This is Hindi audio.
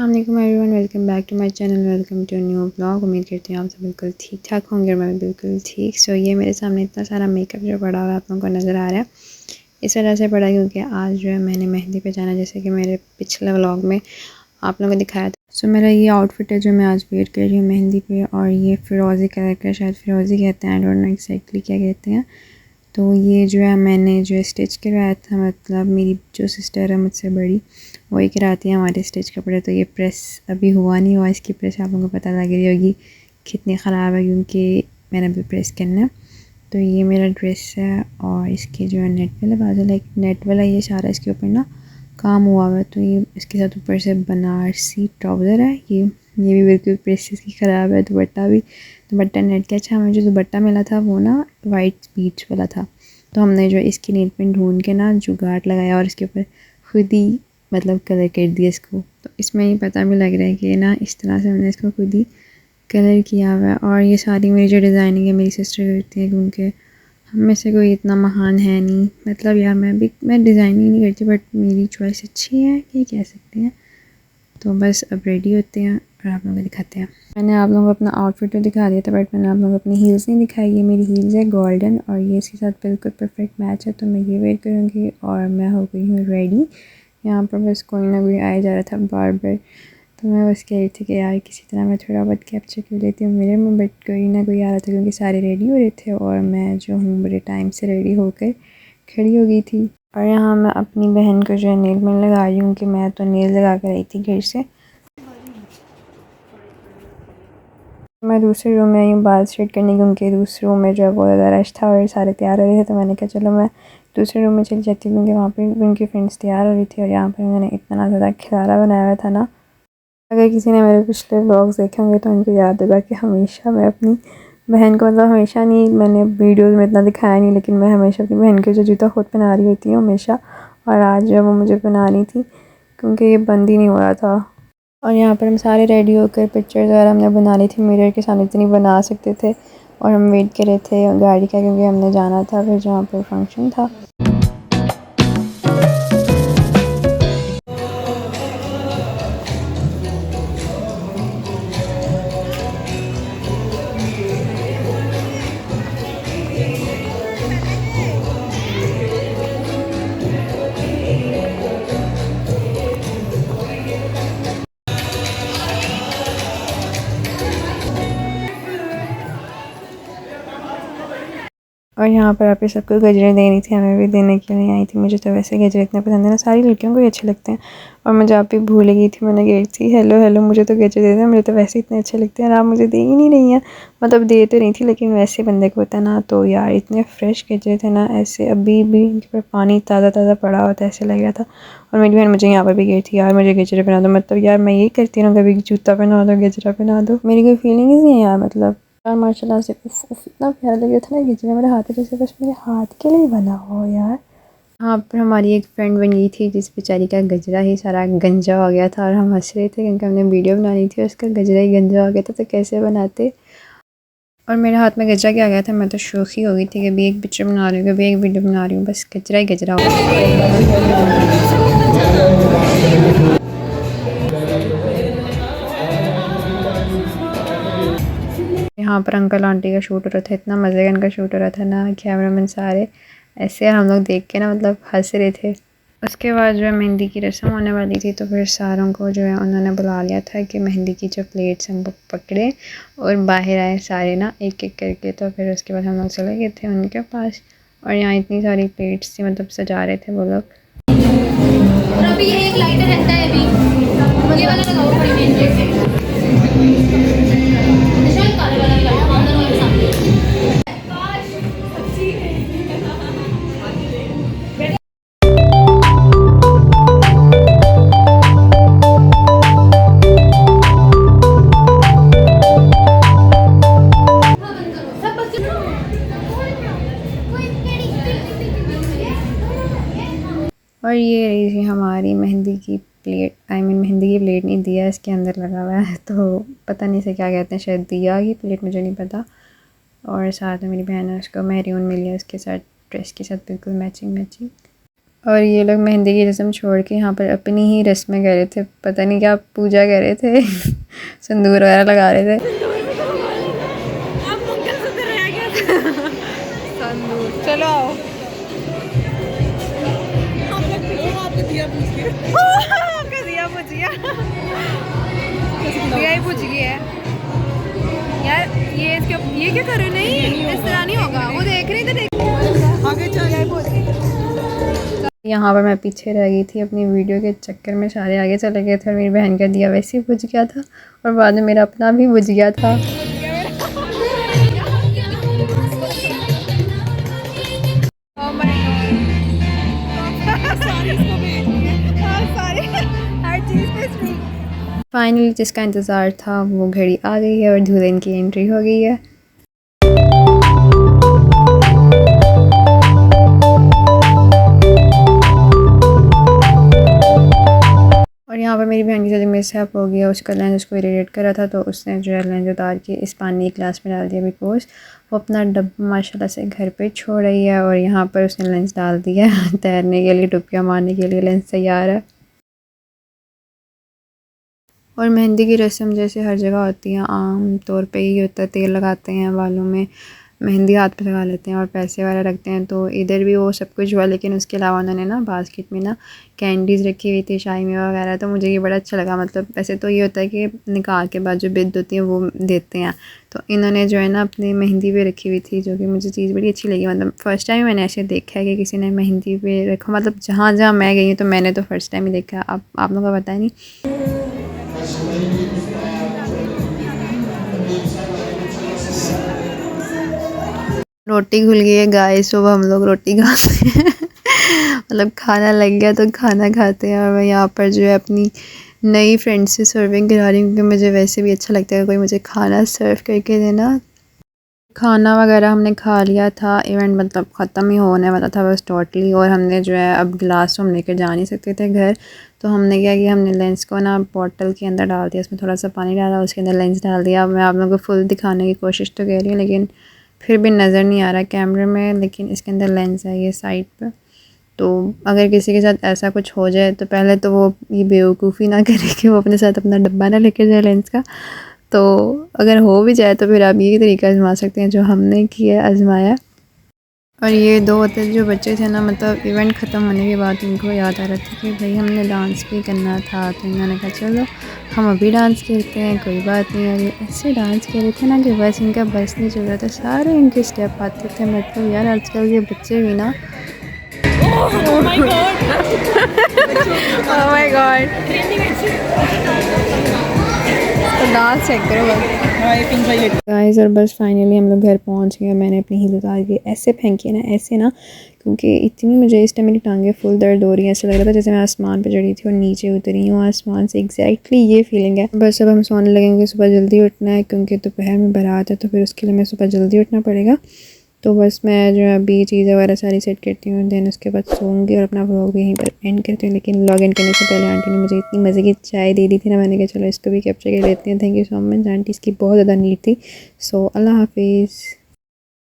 अस्सलाम वालेकुम everyone, welcome back to my channel, welcome to new blog. उम्मीद करती हूँ आप सब बिल्कुल ठीक ठाक होंगे और मैं भी बिल्कुल ठीक। सो ये मेरे सामने इतना सारा मेकअप जो पड़ा हुआ है आप लोगों को नज़र आ रहा है, इस वजह से पड़ा क्योंकि आज जो है मैंने मेहंदी पे जाना, जैसे कि मेरे पिछले व्लॉग में आप लोगों को दिखाया था। सो मेरा ये आउटफिट है जो मैं आज वेयर कर रही हूँ मेहंदी पे, और ये फिरोज़ी कलर का, शायद फिरोज़ी कहते हैं, आई डोंट नो एक्जैक्टली क्या कहते हैं। तो ये जो है मैंने जो स्टिच करवाया था, मतलब मेरी जो सिस्टर है मुझसे बड़ी, वही कराती है हमारे स्टिच कपड़े। तो ये प्रेस अभी हुआ नहीं हुआ, इसकी प्रेस आप लोगों को पता लग रही होगी कितनी ख़राब है, क्योंकि मैंने अभी प्रेस करना है। तो ये मेरा ड्रेस है और इसके जो है नेट वाला बाजू, लाइक नेट वाला ये सारा इसके ऊपर ना काम हुआ हुआ है। तो ये इसके साथ ऊपर से बनारसी ट्राउज़र है, ये भी बिल्कुल प्रेस की ख़राब है। दुपट्टा नेट के, अच्छा हमें जो दुपट्टा मिला था वो ना वाइट बीच वाला था, तो हमने जो इसकी नील पेंट ढूंढ के ना जुगाड़ लगाया और इसके ऊपर खुद ही मतलब कलर कर दिया इसको। तो इसमें ये पता भी लग रहा है कि ना इस तरह से मैंने इसको खुद ही कलर किया हुआ है। और ये सारी मेरी जो डिज़ाइनिंग है मेरी सिस्टर करती है, क्योंकि हम में से कोई इतना महान है नहीं। मतलब यार मैं डिज़ाइनिंग नहीं करती, बट मेरी चॉइस अच्छी है, ये कह सकते हैं। तो बस अब रेडी होते हैं और आप लोगों को दिखाते हैं। मैंने आप लोगों को अपना आउटफिट तो दिखा दिया था, बट मैंने आप लोगों को अपनी हील्स नहीं दिखाई। ये मेरी हील्स है गोल्डन, और ये इसके साथ बिल्कुल परफेक्ट मैच है, तो मैं ये वेयर करूँगी और मैं हो गई हूँ रेडी। यहाँ पर बस कोई ना कोई आया जा रहा था बार बार, तो मैं बस कह रही थी कि यार किसी तरह मैं थोड़ा बहुत कैप्चर कर लेती हूँ मिरर में, बट कोई ना कोई आ रहा था क्योंकि सारे रेडी हो रहे थे और मैं जो हूँ बड़े टाइम से रेडी होकर खड़ी हो गई थी। और यहाँ मैं अपनी बहन को जो है नेल पेंट लगा रही हूँ, कि मैं तो नेल लगा कर आई थी घर से। मैं दूसरे रूम में आई हूँ बाल स्ट्रेट करने, क्योंकि दूसरे रूम में जो है बहुत ज़्यादा रश था और सारे तैयार हो रहे थे। तो मैंने कहा चलो मैं दूसरे रूम में चली जाती हूँ, क्योंकि वहाँ पे उनकी फ्रेंड्स तैयार हो रही थी। और यहाँ पे मैंने इतना ज़्यादा खिलारा बनाया हुआ था ना, अगर किसी ने मेरे पिछले व्लॉग्स देखे होंगे तो उनको याद होगा कि हमेशा मैं अपनी बहन को, मतलब हमेशा नहीं, मैंने वीडियोज़ में इतना दिखाया नहीं, लेकिन मैं हमेशा अपनी बहन के जो जूता खुद पहना रही होती हूँ हमेशा। और आज जो वो मुझे पहना रही थी, क्योंकि ये बंद ही नहीं हो रहा था। और यहाँ पर हम सारे रेडी होकर पिक्चर्स वगैरह हमने बना ली थी, मिरर के सामने इतनी बना सकते थे। और हम वेट कर रहे थे गाड़ी का, क्योंकि हमने जाना था फिर जहाँ पर फंक्शन था। और यहाँ पर आप सबको गजरे देनी थी, हमें भी देने के लिए आई थी। मुझे तो वैसे गजरे इतने पसंद है ना, सारी लड़कियों को ही अच्छे लगते हैं। और मैं जहाँ पे भूल गई थी, मैंने गई थी हेलो हेलो मुझे तो गजरे दे दें, मुझे तो वैसे इतने अच्छे लगते हैं और आप मुझे दे ही नहीं रही हैं। मतलब दे तो नहीं थी, लेकिन वैसे बंदे को होता है ना। तो यार इतने फ्रेश गजरे थे ना, ऐसे अभी भी इनके पर पानी ताज़ा ताज़ा पड़ा होता है ऐसे लग रहा था। और मेरी बहन मुझे यहाँ पर भी गई थी, यार मुझे गजरे पहना दो। मतलब यार मैं यही करती हूँ, कभी जूता पहना दो, गजरा पहना दो, मेरी कोई फीलिंग्स नहीं है यार। मतलब यार माशाल्लाह से उफ इतना प्यारा लग रहा था ना गजरा, मेरे हाथ जैसे बस मेरे हाथ के लिए बना हो यार। हाँ, पर हमारी एक फ्रेंड बन गई थी जिस बेचारी का गजरा ही सारा गंजा हो गया था, और हम हंस रहे थे क्योंकि हमने वीडियो बनानी थी और उसका गजरा ही गंजा हो गया था, तो कैसे बनाते। और मेरे हाथ में गजरा क्या आ गया था, मैं तो शौकी हो गई थी कि अभी एक पिक्चर बना रही हूँ, कभी एक वीडियो बना रही हूँ, बस गजरा ही गजरा हो गया। यहाँ पर अंकल आंटी का शूट हो रहा था, इतना मज़े का इनका शूट हो रहा था ना, कैमरामैन सारे ऐसे हम लोग देख के ना मतलब हंस रहे थे। उसके बाद जो है मेहंदी की रस्म होने वाली थी, तो फिर सारों को जो है उन्होंने बुला लिया था कि मेहंदी की जो प्लेट्स हम वो पकड़े और बाहर आए सारे ना एक एक करके। तो फिर उसके बाद हम लोग चले गए थे उनके पास, और यहाँ इतनी सारी प्लेट्स थी, मतलब सजा रहे थे वो लोग। और अभी ये एक लाइटर रहता है, अभी ये वाला लगाओ थोड़ी मेहंदी से। और ये रही थी हमारी मेहंदी की प्लेट, आई मीन मेहंदी की प्लेट नहीं, दिया इसके अंदर लगा हुआ है, तो पता नहीं इसे क्या कहते हैं, शायद दिया की प्लेट, मुझे नहीं पता। और साथ में मेरी बहन है, उसको मेहरून मिली है उसके साथ ड्रेस के साथ बिल्कुल मैचिंग मैचिंग। और ये लोग मेहंदी की रस्म छोड़ के यहाँ पर अपनी ही रस्में कर रहे थे, पता नहीं क्या पूजा कर रहे थे सिंदूर वगैरह लगा रहे थे। संदूर चलो आओ। दिया ही पूछ गई है यार, ये क्या कर रहे हो? नहीं इस तरह नहीं होगा, वो देख रही थे आगे चल। यहाँ पर मैं पीछे रह गई थी अपनी वीडियो के चक्कर में, सारे आगे चले गए थे और मेरी बहन का दिया वैसे ही बुझ गया था और बाद में मेरा अपना भी बुझ गया था। फाइनली जिसका इंतज़ार था वो घड़ी आ गई है और दुल्हन की एंट्री हो गई है। और यहाँ पर मेरी बहन की शादी मिस हैप हो गया, उसका लेंस उसको इरिटेट करा था तो उसने जो है लेंस उतार के इस पानी की ग्लास में डाल दिया, बिकॉज वो अपना डब्बा माशाल्लाह से घर पे छोड़ रही है और यहाँ पर उसने लेंस डाल दिया तैरने के लिए, डुबकियाँ मारने के लिए लेंस तैयार है। और मेहंदी की रस्म जैसे हर जगह होती है, आम तौर पे ही होता है, तेल लगाते हैं बालों में, मेहंदी हाथ पे लगा लेते हैं और पैसे वगैरह रखते हैं। तो इधर भी वो सब कुछ हुआ, लेकिन उसके अलावा उन्होंने ना बास्केट में ना कैंडीज़ रखी हुई थी, शाही मेवा वगैरह। तो मुझे ये बड़ा अच्छा लगा, मतलब वैसे तो ये होता है कि निकाह के बाद जो बिद होती है वो देते हैं, तो इन्होंने जो है ना अपनी मेहंदी पे रखी हुई थी, जो कि मुझे चीज़ बड़ी अच्छी लगी। मतलब फ़र्स्ट टाइम मैंने ऐसे देखा है कि किसी ने मेहंदी पे रखा, मतलब जहाँ जहाँ मैं गई हूँ तो मैंने तो फ़र्स्ट टाइम ही देखा। आप लोगों को पता नहीं। रोटी खुल गई है गाइस, तो हम लोग रोटी खाते हैं मतलब खाना लग गया तो खाना खाते हैं। और मैं यहाँ पर जो है अपनी नई फ्रेंड से सर्विंग करा रही हूँ, क्योंकि मुझे वैसे भी अच्छा लगता है कोई मुझे खाना सर्व करके देना। खाना वगैरह हमने खा लिया था, इवेंट मतलब ख़त्म ही होने वाला था बस टोटली। और हमने जो है अब गिलास तो हम लेकर जा नहीं सकते थे घर, तो हमने क्या किया, हमने लेंस को ना बॉटल के अंदर डाल दिया, उसमें थोड़ा सा पानी डाला, उसके अंदर लेंस डाल दिया। मैं आप लोगों को फुल दिखाने की कोशिश तो कर रही हूँ, लेकिन फिर भी नज़र नहीं आ रहा कैमरे में, लेकिन इसके अंदर लेंस है ये साइड पर। तो अगर किसी के साथ ऐसा कुछ हो जाए तो पहले तो वो ये बेवकूफ़ी ना करे कि वो अपने साथ अपना डब्बा ना लेके जाए लेंस का। तो अगर हो भी जाए तो फिर आप ये तरीका आजमा सकते हैं जो हमने किया, आजमाया। और ये दो होते जो बच्चे थे ना, मतलब इवेंट ख़त्म होने के बाद इनको याद आ रहा था कि भाई हमने डांस भी करना था, तो इन्होंने कहा चलो हम अभी डांस करते हैं, कोई बात नहीं। और ये ऐसे डांस कर रहे थे ना कि बस इनका बस नहीं चल रहा था, सारे इनके स्टेप आते थे। मतलब यार आजकल ये बच्चे भी ना ओह माय गॉड तो डांस चेक करो गाइस। और बस फाइनली हम लोग घर पहुंच गए। मैंने अपनी हील उतार के ऐसे फेंकी ना, ऐसे ना, क्योंकि इतनी मुझे इस टाइम मेरी टांगें फुल दर्द हो रही हैं। ऐसा लग रहा था जैसे मैं आसमान पे चढ़ी थी और नीचे उतरी हूँ आसमान से, एग्जैक्टली ये फीलिंग है। बस अब हम सोने लगेंगे, सुबह जल्दी उठना है क्योंकि दोपहर में बारात है, तो फिर उसके लिए मैं सुबह जल्दी उठना पड़ेगा। तो बस मैं जो अभी चीज़ें वगैरह सारी सेट करती हूँ, देन उसके बाद सोऊंगी और अपना व्लॉग भी यहीं पर एंड करती हूँ। लेकिन व्लॉग एंड करने से पहले आंटी ने मुझे इतनी मज़े की चाय दे दी थी ना, मैंने कहा चलो इसको भी कैप्चर कर लेते हैं। Thank you so much, aunty इसकी बहुत ज़्यादा नीड थी। सो अल्लाह हाफिज़।